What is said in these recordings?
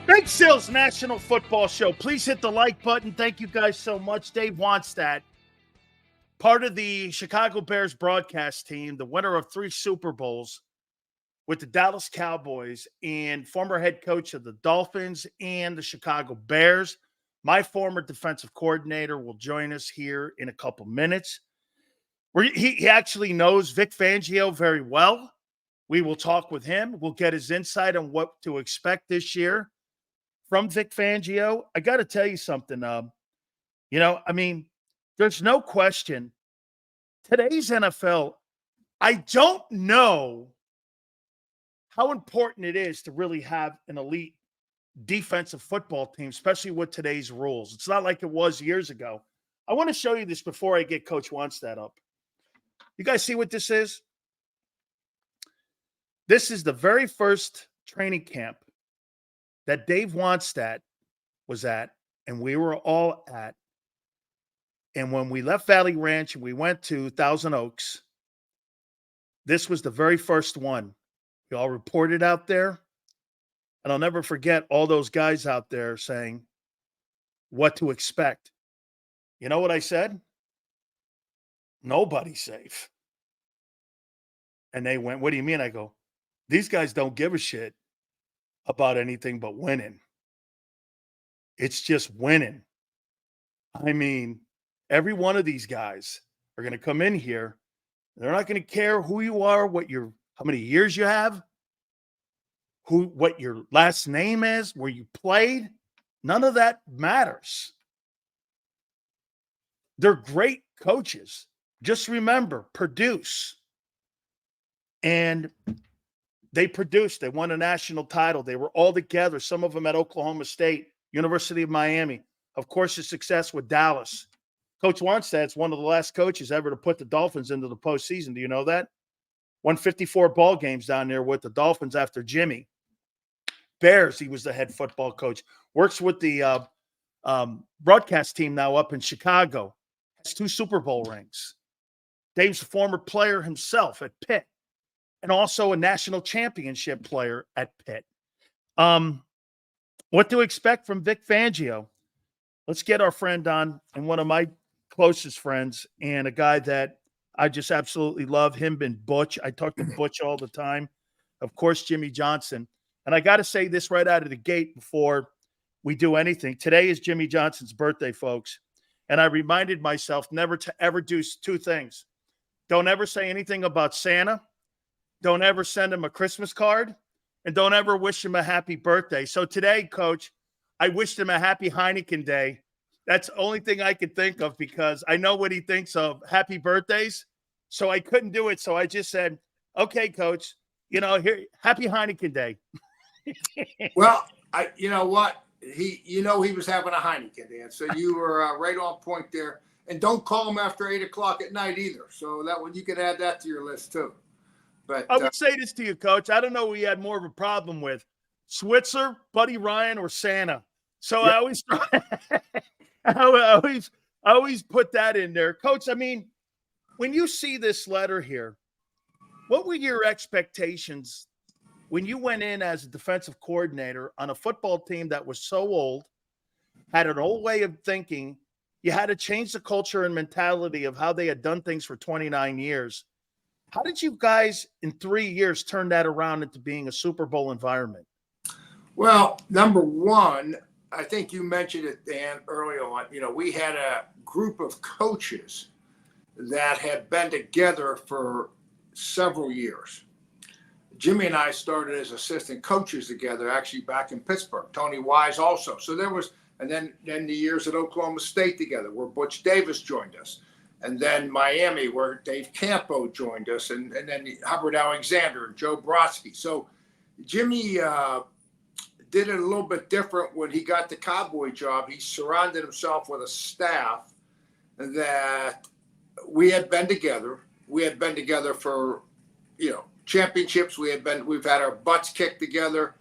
Big Sales National Football Show. Please hit the like button. Thank you guys so much. Dave Wannstedt, part of the Chicago Bears broadcast team, the winner of 3 Super Bowls with the Dallas Cowboys, and former head coach of the Dolphins and the Chicago Bears. My former defensive coordinator will join us here in a couple minutes. He actually knows Vic Fangio very well. We will talk with him. We'll get his insight on what to expect this year from Vic Fangio. I got to tell you something. There's no question. Today's NFL, I don't know how important it is to really have an elite defensive football team, especially with today's rules. It's not like it was years ago. I want to show you this before I get Coach Wannstedt up. You guys see what this is? This is the very first training camp that Dave Wannstedt was at, and we were all at. And when we left Valley Ranch and we went to Thousand Oaks, this was the very first one. We all reported out there. And I'll never forget all those guys out there saying what to expect. You know what I said? Nobody's safe. And they went, what do you mean? I go, these guys don't give a shit about anything but winning. It's just winning. I mean, every one of these guys are going to come in here. They're not going to care who you are, how many years you have, what your last name is, where you played. None of that matters. They're great coaches. Just remember, produce. And they produced. They won a national title. They were all together, some of them at Oklahoma State, University of Miami. Of course, the success with Dallas. Coach Wannstedt's one of the last coaches ever to put the Dolphins into the postseason. Do you know that? Won 54 ball games down there with the Dolphins after Jimmy. Bears, he was the head football coach. Works with the broadcast team now up in Chicago. Has 2 Super Bowl rings. Dave's a former player himself at Pitt, and also a national championship player at Pitt. What to expect from Vic Fangio? Let's get our friend on, and one of my closest friends, and a guy that I just absolutely love, him and Butch. I talk to Butch all the time. Of course, Jimmy Johnson. And I got to say this right out of the gate before we do anything. Today is Jimmy Johnson's birthday, folks. And I reminded myself never to ever do 2 things. Don't ever say anything about Santa. Don't ever send him a Christmas card. And don't ever wish him a happy birthday. So today, Coach, I wished him a happy Heineken Day. That's the only thing I could think of because I know what he thinks of happy birthdays. So I couldn't do it. So I just said, okay, Coach, here, happy Heineken Day. Well, you know what? He was having a Heineken, Dan. So you were right on point there. And don't call him after 8 o'clock at night either. So that one, you can add that to your list too. But I would say this to you, Coach. I don't know who you had more of a problem with, Switzer, Buddy Ryan, or Santa. So yeah. I always put that in there. Coach, I mean, when you see this letter here, what were your expectations when you went in as a defensive coordinator on a football team that was so old, had an old way of thinking? You had to change the culture and mentality of how they had done things for 29 years. How did you guys in 3 years turn that around into being a Super Bowl environment? Well, number one, I think you mentioned it, Dan, early on. We had a group of coaches that had been together for several years. Jimmy and I started as assistant coaches together, actually back in Pittsburgh. Tony Wise also. So there was, and then the years at Oklahoma State together, where Butch Davis joined us. And then Miami, where Dave Campo joined us, and then Hubbard Alexander and Joe Brodsky. So Jimmy did it a little bit different when he got the Cowboy job. He surrounded himself with a staff that we had been together. We had been together for, championships. We've had our butts kicked together.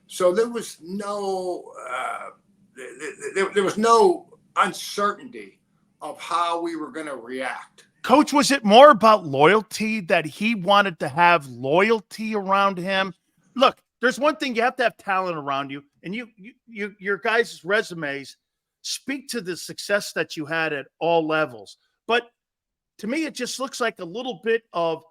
So there was no there was no uncertainty of how we were going to react. Coach, was it more about loyalty, that he wanted to have loyalty around him? Look, there's one thing, you have to have talent around you, and your guys' resumes speak to the success that you had at all levels. But to me, it just looks like a little bit of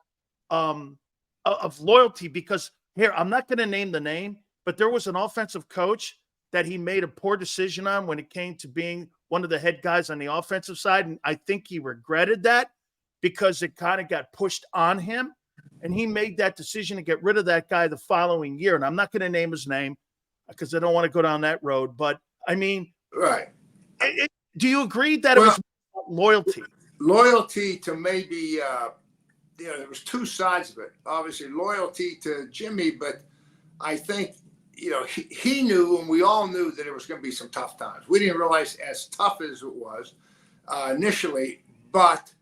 loyalty, because here, I'm not going to name the name, but there was an offensive coach that he made a poor decision on when it came to being one of the head guys on the offensive side. And I think he regretted that because it kind of got pushed on him. And he made that decision to get rid of that guy the following year. And I'm not going to name his name because I don't want to go down that road. But I mean, right. Do you agree that it was loyalty? Loyalty to maybe, there was two sides of it. Obviously, loyalty to Jimmy, but I think, he knew, and we all knew, that it was going to be some tough times. We didn't realize as tough as it was initially, but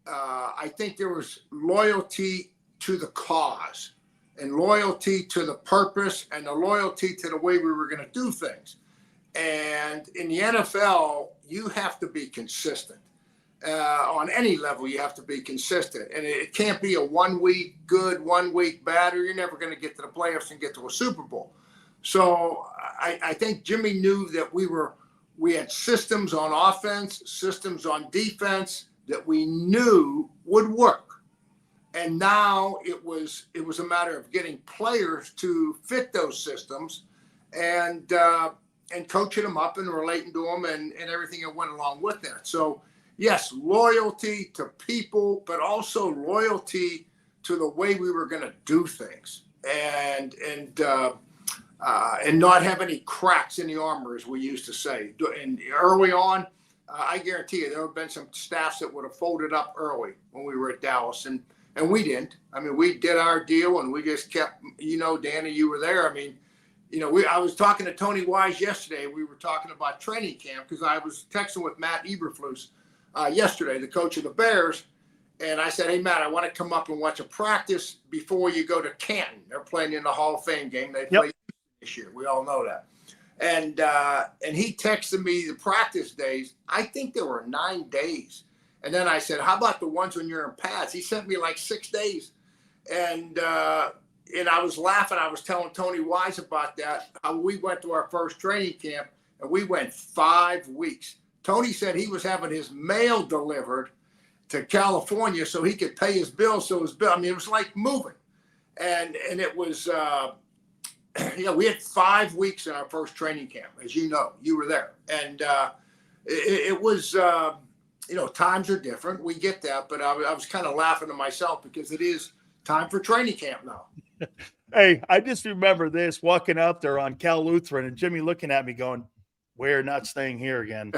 I think there was loyalty to the cause and loyalty to the purpose and the loyalty to the way we were going to do things. And in the NFL, you have to be consistent. On any level, you have to be consistent. And it can't be a 1 week good, 1 week bad, or you're never going to get to the playoffs and get to a Super Bowl. So I think Jimmy knew that we had systems on offense, systems on defense that we knew would work. And now it was a matter of getting players to fit those systems and coaching them up and relating to them and everything that went along with that. So, yes, loyalty to people, but also loyalty to the way we were going to do things, and not have any cracks in the armor, as we used to say. And early on, I guarantee you, there have been some staffs that would have folded up early when we were at Dallas, and we didn't. I mean, we did our deal, and we just kept. Danny, you were there. I mean, I was talking to Tony Wise yesterday. We were talking about training camp because I was texting with Matt Eberflus yesterday, the coach of the Bears. And I said, hey, Matt, I want to come up and watch a practice before you go to Canton. They're playing in the Hall of Fame game. They play this year. We all know that. And he texted me the practice days. I think there were 9 days. And then I said, how about the ones when you're in pads? He sent me like 6 days. And I was laughing. I was telling Tony Wise about that, how we went to our first training camp, and we went 5 weeks. Tony said he was having his mail delivered to California so he could pay his bills. So it was like moving. And it was, we had 5 weeks in our first training camp, as you know. You were there. And it was, times are different. We get that. But I was kind of laughing to myself because it is time for training camp now. Hey, I just remember this, walking out there on Cal Lutheran and Jimmy looking at me going, we're not staying here again.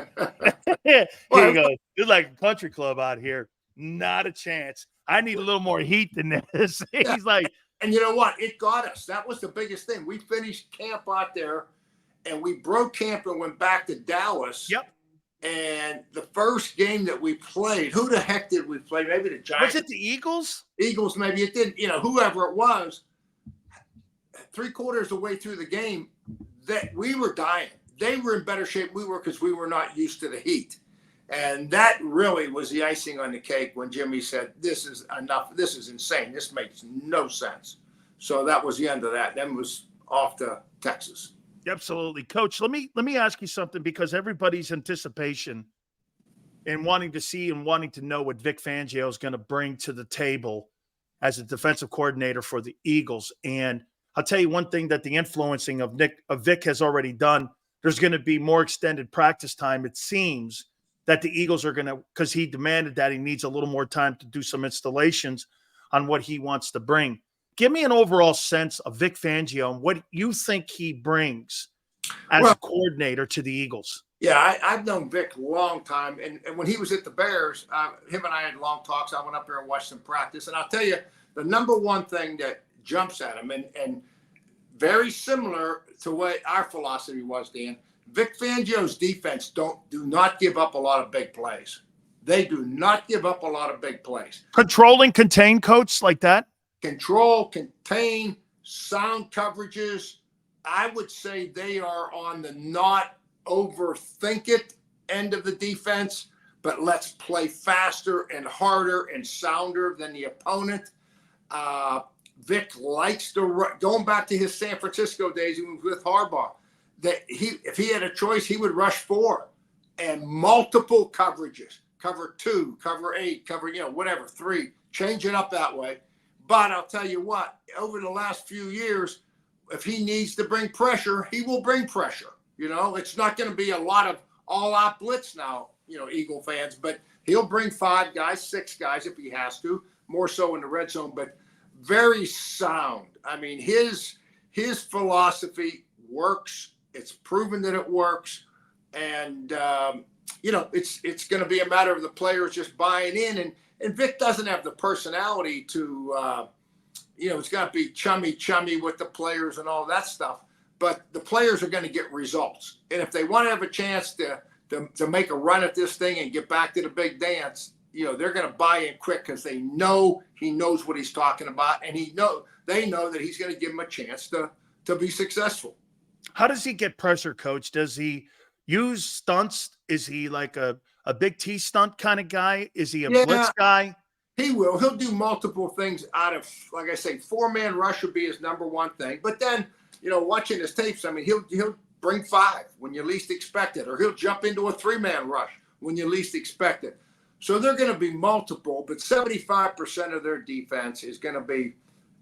He goes, it's like a country club out here. Not a chance. I need a little more heat than this. He's like, and you know what? It got us. That was the biggest thing. We finished camp out there, and we broke camp and went back to Dallas. Yep. And the first game that we played, who the heck did we play? Maybe the Giants. Was it the Eagles? Eagles, maybe. It didn't, whoever it was. 3/4 of the way through the game, that we were dying. They were in better shape we were because we were not used to the heat. And that really was the icing on the cake when Jimmy said, this is enough. This is insane. This makes no sense. So that was the end of that. Then was off to Texas. Absolutely. Coach, let me ask you something, because everybody's anticipation and wanting to see and wanting to know what Vic Fangio is going to bring to the table as a defensive coordinator for the Eagles. And I'll tell you one thing that the influencing of Vic has already done. There's going to be more extended practice time. It seems that the Eagles are going to, because he demanded that he needs a little more time to do some installations on what he wants to bring. Give me an overall sense of Vic Fangio and what you think he brings as a coordinator to the Eagles. Yeah, I've known Vic a long time. And when he was at the Bears, him and I had long talks. I went up there and watched him practice. And I'll tell you, the number one thing that jumps at him, and very similar to what our philosophy was, Dan, Vic Fangio's defense do not give up a lot of big plays. They do not give up a lot of big plays. Control and contain, coach, like that? Control, contain, sound coverages. I would say they are on the not overthink it end of the defense, but let's play faster and harder and sounder than the opponent. Vic likes to run. Going back to his San Francisco days, he was with Harbaugh. That if he had a choice, he would rush 4 and multiple coverages, cover 2, cover 8, cover, whatever, 3, change it up that way. But I'll tell you what, over the last few years, if he needs to bring pressure, he will bring pressure. It's not going to be a lot of all-out blitz now, Eagle fans, but he'll bring 5 guys, 6 guys if he has to, more so in the red zone, but very sound. I mean, his philosophy works. It's proven that it works. And, it's going to be a matter of the players just buying in. And Vic doesn't have the personality to, it's got to be chummy with the players and all that stuff. But the players are going to get results. And if they want to have a chance to make a run at this thing and get back to the big dance, they're going to buy in quick because they know he knows what he's talking about. And they know that he's going to give them a chance to be successful. How does he get pressure, Coach? Does he use stunts? Is he like a big T stunt kind of guy? Is he a blitz guy? He will. He'll do multiple things out of, like I say, 4-man rush would be his number one thing. But then, watching his tapes, I mean, he'll bring 5 when you least expect it, or he'll jump into a 3-man rush when you least expect it. So they're going to be multiple, but 75% of their defense is going to be,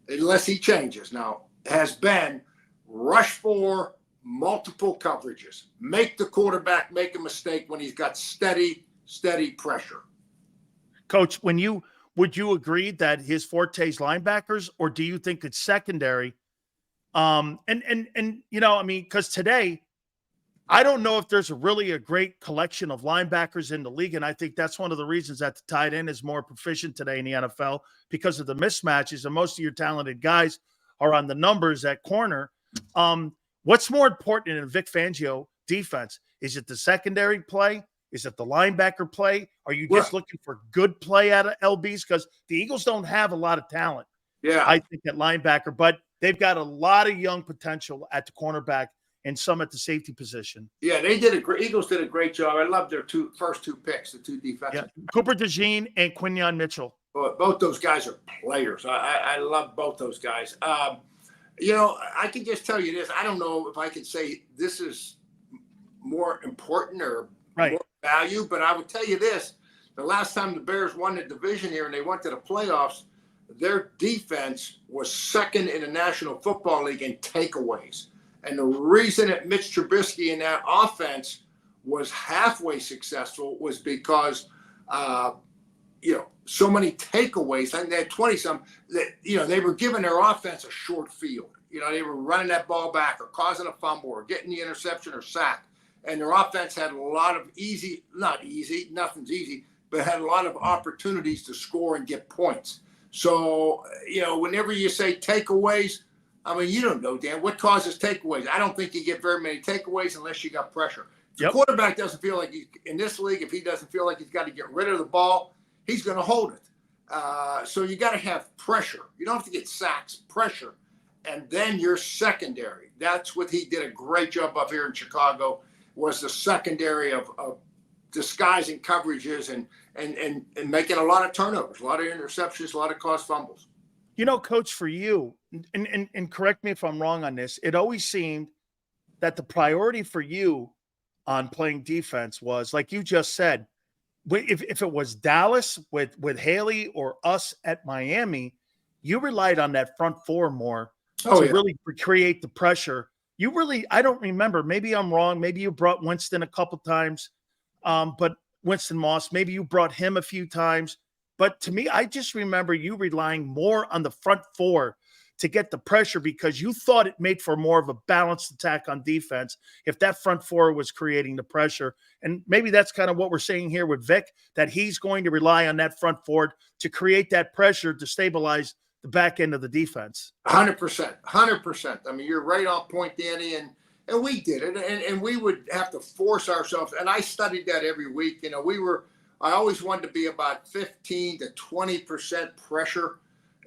unless he changes now, has been rush 4, multiple coverages. Make the quarterback make a mistake when he's got steady pressure. Coach, would you agree that his forte is linebackers, or do you think it's secondary? Because today, I don't know if there's really a great collection of linebackers in the league, and I think that's one of the reasons that the tight end is more proficient today in the NFL because of the mismatches, and most of your talented guys are on the numbers at corner. What's more important in Vic Fangio defense? Is it the secondary play? Is it the linebacker play? Are you just looking for good play out of LBs? Because the Eagles don't have a lot of talent, I think, at linebacker, but they've got a lot of young potential at the cornerback and some at the safety position. Yeah, Eagles did a great job. I love their first two picks, the 2 defensive. Yeah. Cooper DeJean and Quinyon Mitchell. Both those guys are players. I love both those guys. I can just tell you this. I don't know if I could say this is more important or more value, but I would tell you this. The last time the Bears won the division here and they went to the playoffs, their defense was second in the National Football League in takeaways. And the reason that Mitch Trubisky in that offense was halfway successful was because, so many takeaways. I think they had 20-some that, they were giving their offense a short field. They were running that ball back or causing a fumble or getting the interception or sack. And their offense had a lot of nothing's easy, but had a lot of opportunities to score and get points. So, whenever you say takeaways, I mean, you don't know, Dan, what causes takeaways? I don't think you get very many takeaways unless you got pressure. If the quarterback doesn't feel like in this league, if he doesn't feel like he's got to get rid of the ball, he's going to hold it. So you got to have pressure. You don't have to get sacks, pressure. And then your secondary. That's what he did a great job of here in Chicago, was the secondary of disguising coverages and making a lot of turnovers, a lot of interceptions, a lot of caused fumbles. Coach, for you, and correct me if I'm wrong on this, it always seemed that the priority for you on playing defense was, like you just said, if it was Dallas with Haley or us at Miami, you relied on that front 4 more to really create the pressure. I don't remember. Maybe I'm wrong. Maybe you brought Winston a couple times, but Winston Moss, maybe you brought him a few times. But to me, I just remember you relying more on the front 4 to get the pressure because you thought it made for more of a balanced attack on defense if that front 4 was creating the pressure. And maybe that's kind of what we're saying here with Vic, that he's going to rely on that front 4 to create that pressure to stabilize the back end of the defense. 100%. I mean, you're right on point, Danny. And we did it. And we would have to force ourselves. And I studied that every week. I always wanted to be about 15 to 20% pressure.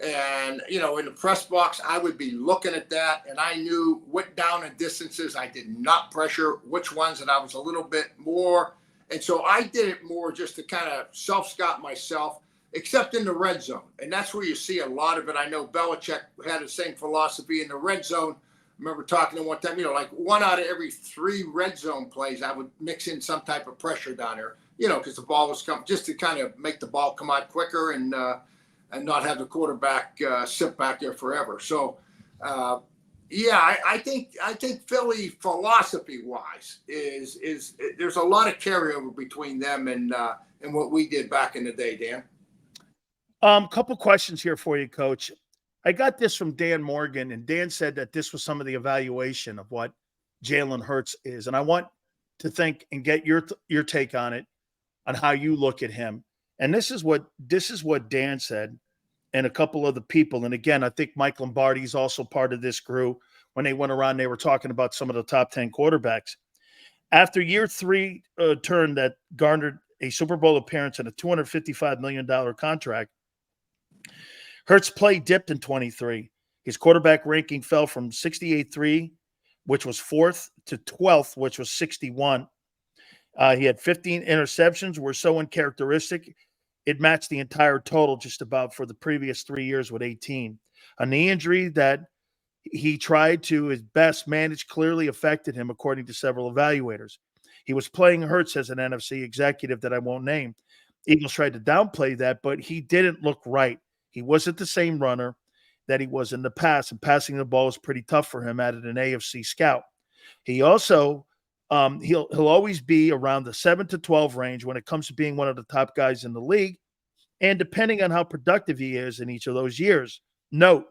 And, in the press box, I would be looking at that. And I knew what down and distances I did not pressure, which ones that I was a little bit more. And so I did it more just to kind of self-scout myself. except in the red zone. And that's where you see a lot of it. I know Belichick had the same philosophy in the red zone. I remember talking to him one time, like 1 out of every 3 red zone plays, I would mix in some type of pressure down there, because the ball was coming, just to kind of make the ball come out quicker and not have the quarterback sit back there forever. So, I think Philly philosophy wise is there's a lot of carryover between them and what we did back in the day, Dan. Couple questions here for you, Coach. I got this from Dan Morgan, and Dan said that this was some of the evaluation of what Jaylen Herz is, and I want to think and get your take on it, on how you look at him. And this is what Dan said, and a couple of the people. And again, I think Mike Lombardi is also part of this crew. When they went around, they were talking about some of the top 10 quarterbacks. After year 3 turn that garnered a Super Bowl appearance and a $255 million contract, Hertz's play dipped in 23. His quarterback ranking fell from 68.3, which was 4th, to 12th, which was 61. He had 15 interceptions, were so uncharacteristic. It matched the entire total just about for the previous 3 years with 18. A knee injury that he tried to his best manage clearly affected him, according to several evaluators. He was playing Hertz as an NFC executive that I won't name. Eagles tried to downplay that, but he didn't look right. He wasn't the same runner that he was in the past, and passing the ball was pretty tough for him, added an AFC scout. He also he'll always be around the 7 to 12 range when it comes to being one of the top guys in the league, and depending on how productive he is in each of those years. Note,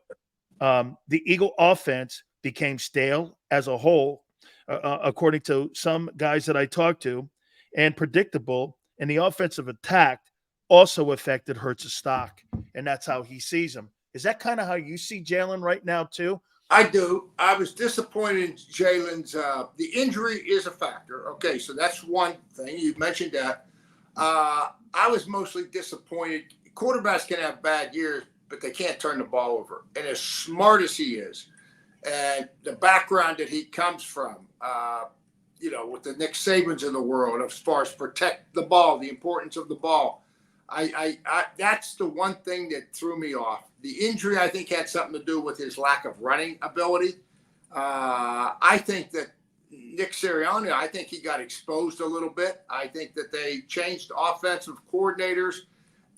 the Eagle offense became stale as a whole, according to some guys that I talked to, and predictable, and the offensive attack also affected Hertz's stock, and that's how he sees him. Is that kind of how you see Jaylen right now too? I do. I was disappointed in Jaylen's. The injury is a factor. Okay, so that's one thing. You mentioned that. I was mostly disappointed. Quarterbacks can have bad years, but they can't turn the ball over. And as smart as he is, and the background that he comes from, with the Nick Sabans of the world, as far as protect the ball, the importance of the ball, I that's the one thing that threw me off. The injury, I think, had something to do with his lack of running ability. I think that Nick Sirianni, I think he got exposed a little bit. I think that they changed offensive coordinators,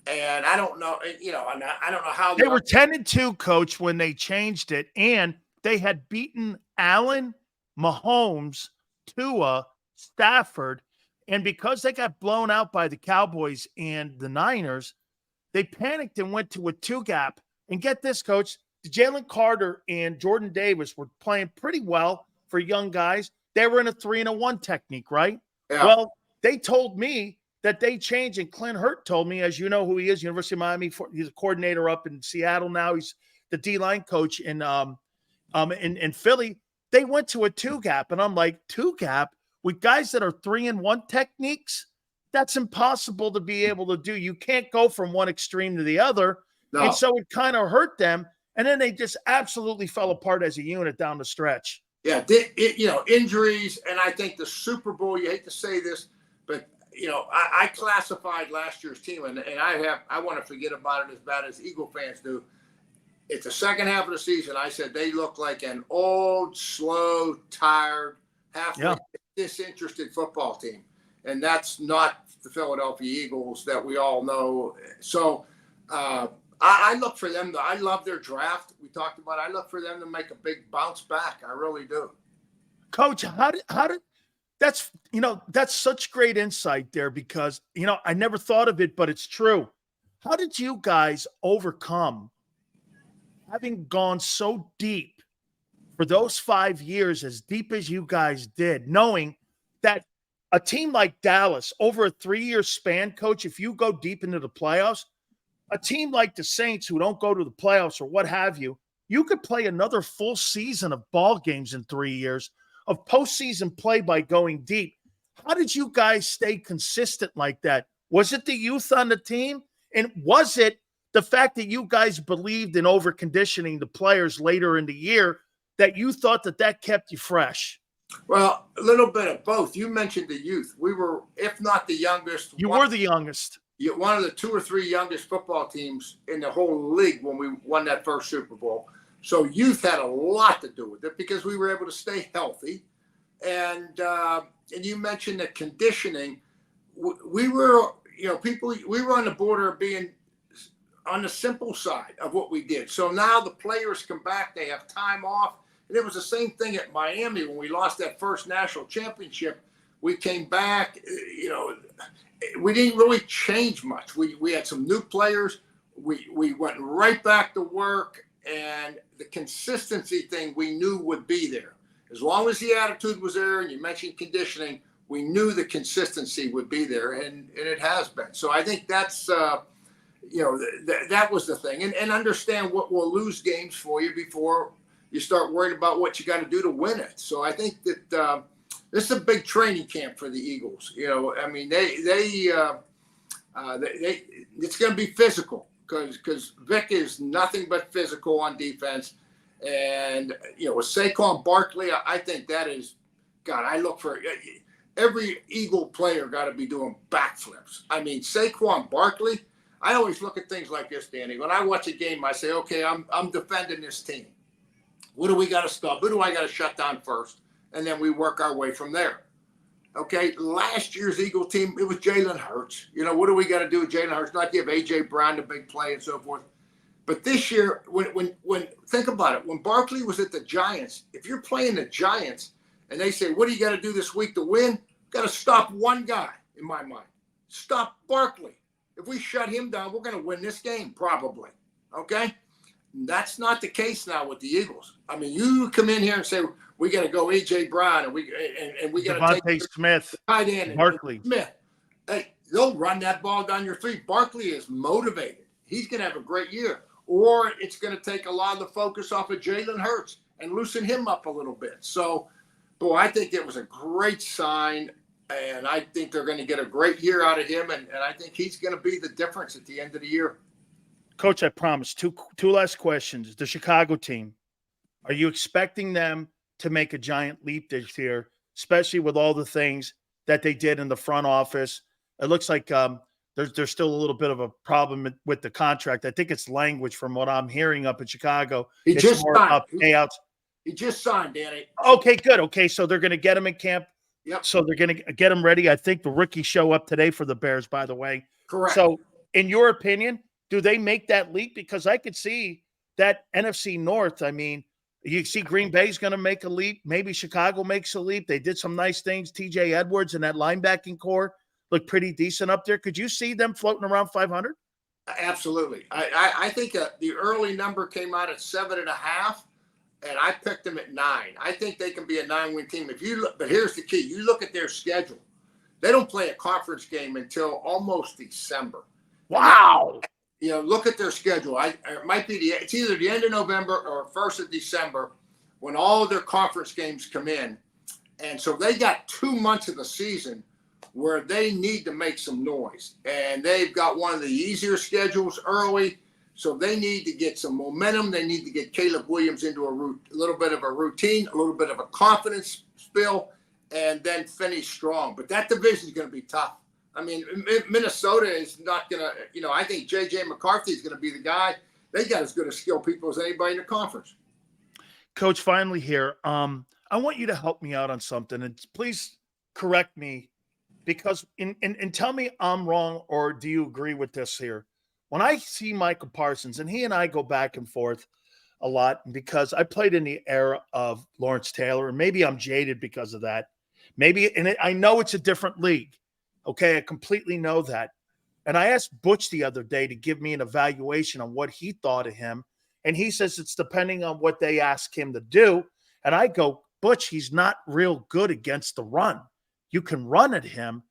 and I don't know, and I don't know how they were 10-2, Coach, when they changed it, and they had beaten Allen, Mahomes, Tua, Stafford, and because they got blown out by the Cowboys and the Niners, they panicked and went to a 2-gap. And get this, Coach, Jalen Carter and Jordan Davis were playing pretty well for young guys. They were in a 3-1 technique, right? Yeah. Well, they told me that they changed, and Clint Hurt told me, as you know who he is, University of Miami, he's a coordinator up in Seattle now. He's the D-line coach in Philly. They went to a 2-gap, and I'm like, 2-gap? With guys that are 3-1 techniques, that's impossible to be able to do. You can't go from one extreme to the other. No. And so it kind of hurt them. And then they just absolutely fell apart as a unit down the stretch. Yeah, injuries. And I think the Super Bowl, you hate to say this, but, I classified last year's team, and I want to forget about it as bad as Eagle fans do. It's the second half of the season. I said they look like an old, slow, tired, halfway disinterested football team. And that's not the Philadelphia Eagles that we all know. So I look for them. I love their draft. We talked about it. I look for them to make a big bounce back. I really do. Coach, how did that's such great insight there, because, I never thought of it, but it's true. How did you guys overcome having gone so deep for those 5 years, as deep as you guys did, knowing that a team like Dallas, over a 3-year span, Coach, if you go deep into the playoffs, a team like the Saints, who don't go to the playoffs or what have you, you could play another full season of ball games in 3 years of postseason play by going deep. How did you guys stay consistent like that? Was it the youth on the team? And was it the fact that you guys believed in over-conditioning the players later in the year, that you thought that kept you fresh? Well, a little bit of both. You mentioned the youth. We were, if not the youngest. You were the youngest. one of the 2 or 3 youngest football teams in the whole league when we won that first Super Bowl. So youth had a lot to do with it because we were able to stay healthy. And you mentioned the conditioning. We were, we were on the border of being on the simple side of what we did. So now the players come back, they have time off. And it was the same thing at Miami when we lost that first national championship. We came back, we didn't really change much. We had some new players. We went right back to work, and the consistency thing we knew would be there. As long as the attitude was there, and you mentioned conditioning, we knew the consistency would be there, and it has been. So I think that's, that was the thing. And understand what will lose games for you before you start worrying about what you got to do to win it. So I think that this is a big training camp for the Eagles. I mean, it's going to be physical because Vic is nothing but physical on defense. And, with Saquon Barkley, I think that is, God, I look for every Eagle player got to be doing backflips. I mean, Saquon Barkley, I always look at things like this, Danny. When I watch a game, I say, okay, I'm defending this team. What do we got to stop? Who do I got to shut down first? And then we work our way from there. Okay, last year's Eagle team, it was Jaylen Herz. What do we got to do with Jaylen Herz? Not give A.J. Brown the big play and so forth. But this year, when think about it, when Barkley was at the Giants, if you're playing the Giants and they say, what do you got to do this week to win? Got to stop one guy, in my mind. Stop Barkley. If we shut him down, we're going to win this game, probably. Okay? That's not the case now with the Eagles. I mean, you come in here and say, we got to go A.J. Brown and we got to take Smith, tight end Barkley. And Smith. Hey, they'll run that ball down your feet. Barkley is motivated. He's going to have a great year. Or it's going to take a lot of the focus off of Jaylen Herz and loosen him up a little bit. So, boy, I think it was a great sign, and I think they're going to get a great year out of him, and I think he's going to be the difference at the end of the year. Coach, I promise, two last questions. The Chicago team, are you expecting them to make a giant leap this year, especially with all the things that they did in the front office? It looks like there's still a little bit of a problem with the contract. I think it's language from what I'm hearing up in Chicago. He just signed. Payouts. He just signed, Danny. Okay, good. Okay, so they're going to get him in camp. Yep. So they're going to get him ready. I think the rookies show up today for the Bears, by the way. Correct. So in your opinion, do they make that leap? Because I could see that NFC North. I mean, you see Green Bay's going to make a leap. Maybe Chicago makes a leap. They did some nice things. TJ Edwards and that linebacking core look pretty decent up there. Could you see them floating around 500? Absolutely. I think the early number came out at 7.5, and I picked them at 9. I think they can be a 9-win team. But here's the key. You look at their schedule. They don't play a conference game until almost December. Wow. Look at their schedule. It might be it's either the end of November or 1st of December when all of their conference games come in. And so they got 2 months of the season where they need to make some noise. And they've got one of the easier schedules early, so they need to get some momentum. They need to get Caleb Williams into a little bit of a routine, a little bit of a confidence spill, and then finish strong. But that division is going to be tough. I mean, Minnesota is not going to, I think J.J. McCarthy is going to be the guy. They got as good a skill people as anybody in the conference. Coach, finally here, I want you to help me out on something, and please correct me, because and tell me I'm wrong, or do you agree with this here? When I see Michael Parsons, and he and I go back and forth a lot because I played in the era of Lawrence Taylor, and maybe I'm jaded because of that. Maybe, and I know it's a different league. Okay, I completely know that. And I asked Butch the other day to give me an evaluation on what he thought of him. And he says it's depending on what they ask him to do. And I go, Butch, he's not real good against the run. You can run at him.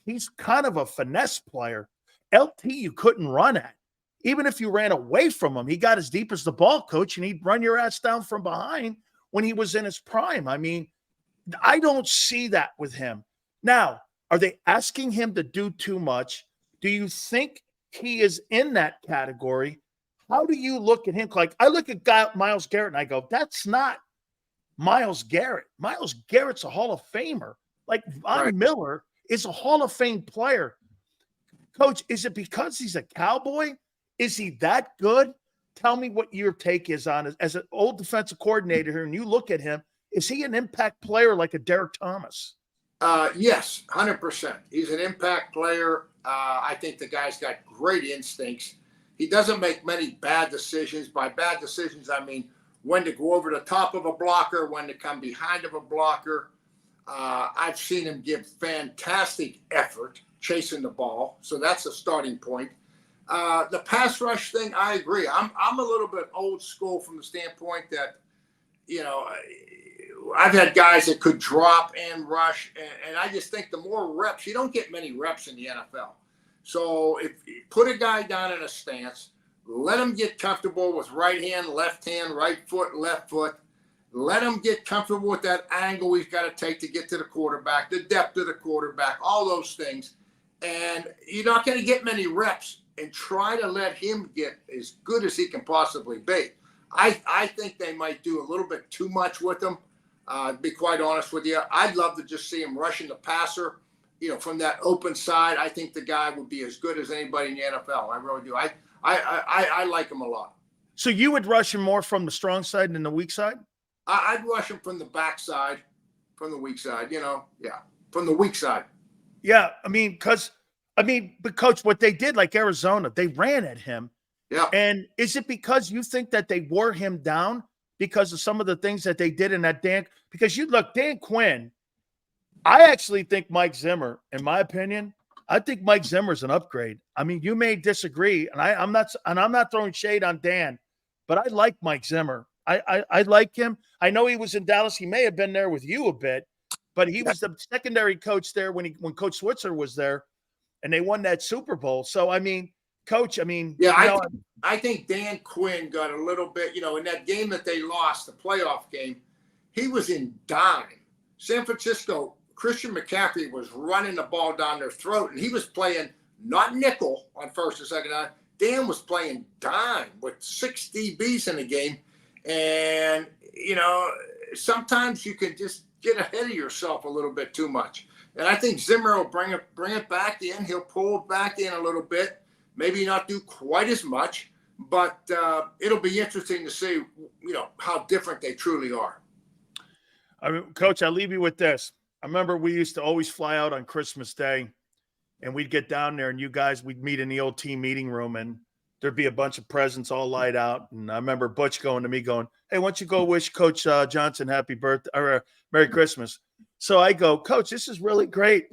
He's kind of a finesse player. LT, you couldn't run at. Even if you ran away from him, he got as deep as the ball, coach, and he'd run your ass down from behind when he was in his prime. I mean, I don't see that with him. Now, are they asking him to do too much? Do you think he is in that category? How do you look at him? Like, I look at Myles Garrett and I go, that's not Myles Garrett. Myles Garrett's a Hall of Famer. Like Von Miller is a Hall of Fame player. Coach, is it because he's a Cowboy? Is he that good? Tell me what your take is on it. As an old defensive coordinator here, and you look at him, is he an impact player like a Derek Thomas? Yes, 100%. He's an impact player. I think the guy's got great instincts. He doesn't make many bad decisions. By bad decisions, I mean when to go over the top of a blocker, when to come behind of a blocker. I've seen him give fantastic effort chasing the ball, so that's a starting point. The pass rush thing, I agree. I'm a little bit old school from the standpoint that, I've had guys that could drop and rush, and I just think the more reps, you don't get many reps in the NFL. So if you put a guy down in a stance, let him get comfortable with right hand, right foot, left foot. Let him get comfortable with that angle he's got to take to get to the quarterback, the depth of the quarterback, all those things. And you're not going to get many reps, and try to let him get as good as he can possibly be. I think they might do a little bit too much with him. To be quite honest with you, I'd love to just see him rushing the passer, from that open side. I think the guy would be as good as anybody in the NFL. I really do. I like him a lot. So you would rush him more from the strong side than the weak side? I'd rush him from the back side, from the weak side, from the weak side. Yeah, but Coach, what they did, like Arizona, they ran at him. Yeah. And is it because you think that they wore him down because of some of the things that they did in that Dan? Because you look, Dan Quinn, I actually think Mike Zimmer, in my opinion, I think Mike Zimmer's an upgrade. I mean, you may disagree, and I'm not throwing shade on Dan, but I like Mike Zimmer. I like him. I know he was in Dallas. He may have been there with you a bit, but he was the secondary coach there when Coach Switzer was there, and they won that Super Bowl. So, Coach, I think Dan Quinn got a little bit, in that game that they lost, the playoff game, he was in dime. San Francisco, Christian McCaffrey was running the ball down their throat, and he was playing not nickel on first and second down. Dan was playing dime with 6 DBs in the game. And, sometimes you can just get ahead of yourself a little bit too much. And I think Zimmer will bring it back in. He'll pull it back in a little bit, maybe not do quite as much, but it'll be interesting to see, how different they truly are. Coach, I'll leave you with this. I remember we used to always fly out on Christmas Day, and we'd get down there, and we'd meet in the old team meeting room, and there'd be a bunch of presents all light out. And I remember Butch going to me going, "Hey, why don't you go wish Coach Johnson happy birthday or Merry Christmas?" So I go, "Coach, this is really great.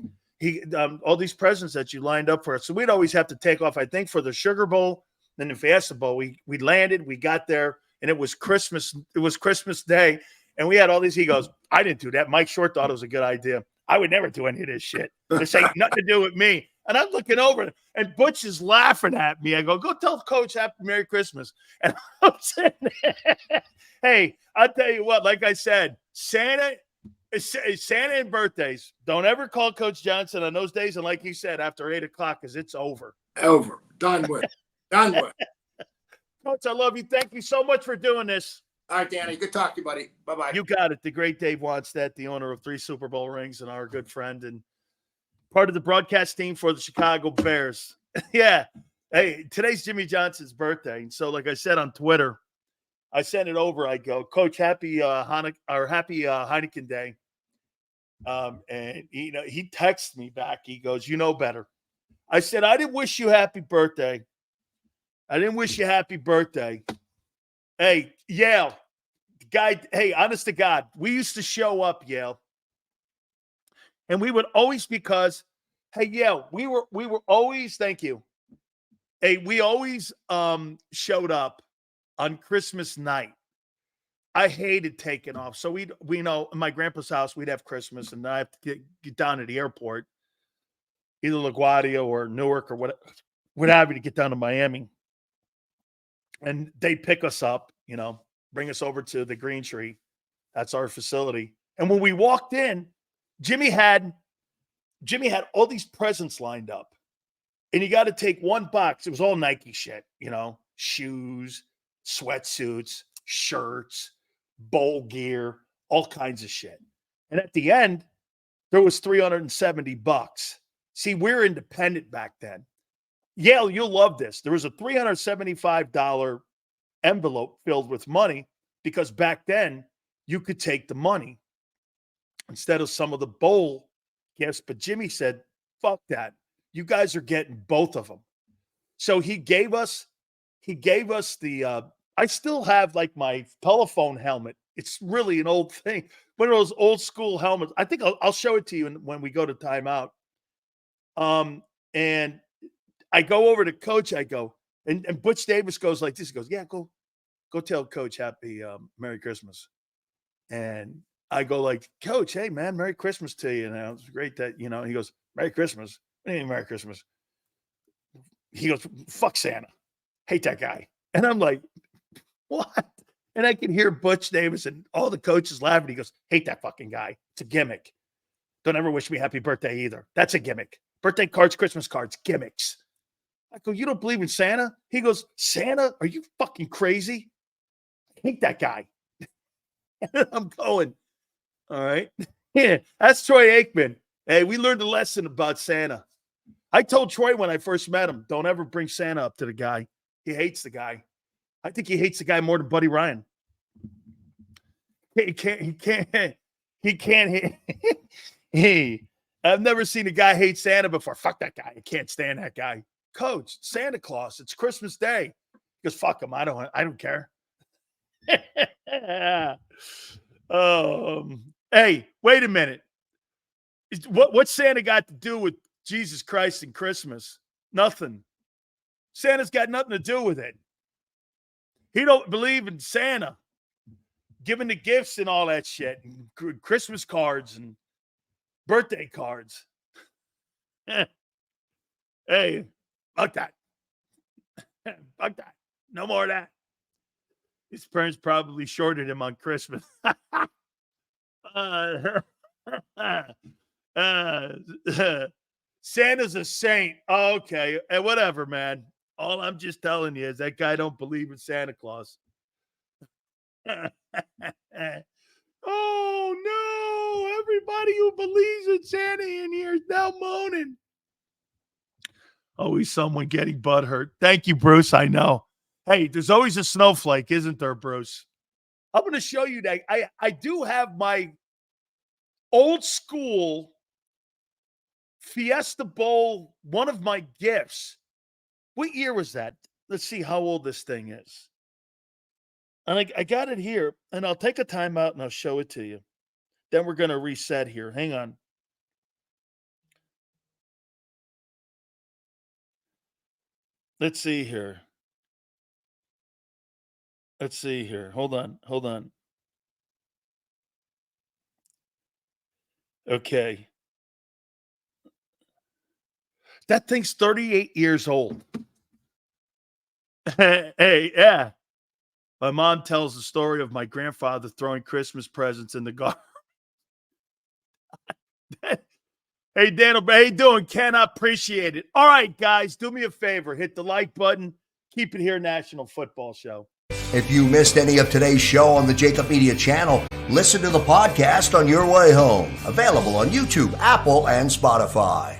All these presents that you lined up for us." So we'd always have to take off, I think, for the Sugar Bowl, then the Fiesta Bowl. We landed, we got there, and it was Christmas. It was Christmas Day, and we had all these. He goes, "I didn't do that. Mike Short thought it was a good idea. I would never do any of this shit. This ain't nothing to do with me." And I'm looking over, and Butch is laughing at me. I go Tell Coach happy Merry Christmas. And I'm sitting there. Hey, I'll tell you what, like I said, Santa and birthdays, don't ever call Coach Johnson on those days. And like you said, after 8 o'clock, because it's over. Over. Done with. Done with. Coach, I love you. Thank you so much for doing this. All right, Danny. Good talk to you, buddy. Bye-bye. You got it. The great Dave Wannstedt, the owner of 3 Super Bowl rings and our good friend and part of the broadcast team for the Chicago Bears. Yeah. Hey, today's Jimmy Johnson's birthday. And so, like I said on Twitter, I sent it over. I go, "Coach, happy Heineken Day." And he texts me back. He goes, "You know better." I said, "I didn't wish you happy birthday. I didn't wish you happy birthday." Hey, Yale, guy. Hey, honest to God, we used to show up, Yale. And we would always, because, hey, Yale, we were always, thank you. Hey, we always showed up on Christmas night. I hated taking off. So we know in my grandpa's house, we'd have Christmas, and I have to get down to the airport, either LaGuardia or Newark or what have you, to get down to Miami. And they'd pick us up, bring us over to the Green Tree. That's our facility. And when we walked in, Jimmy had all these presents lined up, and you got to take one box. It was all Nike shit, shoes, sweatsuits, shirts, bowl gear, all kinds of shit. And at the end, there was $370. See, we're independent back then. Yale, you'll love this. There was a $375 envelope filled with money because back then you could take the money instead of some of the bowl gifts. But Jimmy said, fuck that. You guys are getting both of them. So he gave us the, I still have like my telephone helmet. It's really an old thing. One of those old school helmets. I think I'll show it to you when we go to timeout. And I go over to Coach. I go, and Butch Davis goes like this. He goes, yeah, go tell Coach happy Merry Christmas. And I go like, Coach, hey man, Merry Christmas to you. And it's great that, you know, he goes, Merry Christmas. What do you mean Merry Christmas? He goes, fuck Santa. Hate that guy. And I'm like, what? And I can hear Butch Davis and all the coaches laughing. He goes, hate that fucking guy. It's a gimmick. Don't ever wish me happy birthday either. That's a gimmick. Birthday cards, Christmas cards, gimmicks. I go, you don't believe in Santa? He goes, Santa? Are you fucking crazy? I hate that guy. And I'm going, all right. Yeah, that's Troy Aikman. Hey, we learned a lesson about Santa. I told Troy when I first met him, don't ever bring Santa up to the guy. He hates the guy. I think he hates the guy more than Buddy Ryan. He can't. I've never seen a guy hate Santa before. Fuck that guy. I can't stand that guy. Coach, Santa Claus, it's Christmas Day. He goes, fuck him. I don't care. Hey, wait a minute. What's Santa got to do with Jesus Christ and Christmas? Nothing. Santa's got nothing to do with it. He don't believe in Santa giving the gifts and all that shit, and Christmas cards and birthday cards. Hey, fuck that. Fuck that. No more of that. His parents probably shorted him on Christmas. Santa's a saint. Oh, okay. And whatever, man. All I'm just telling you is that guy don't believe in Santa Claus. Oh, no. Everybody who believes in Santa in here is now moaning. Always someone getting butthurt. Thank you, Bruce. I know. Hey, there's always a snowflake, isn't there, Bruce? I'm going to show you that. I do have my old school Fiesta Bowl, one of my gifts. What year was that? Let's see how old this thing is. And I got it here, and I'll take a timeout and I'll show it to you. Then we're going to reset here. Hang on. Let's see here. Hold on. Okay. That thing's 38 years old. Hey, yeah. My mom tells the story of my grandfather throwing Christmas presents in the garden. Hey, Daniel, how you doing? Ken, I appreciate it. All right, guys, do me a favor. Hit the like button. Keep it here, National Football Show. If you missed any of today's show on the JAKIB Media channel, listen to the podcast on your way home. Available on YouTube, Apple, and Spotify.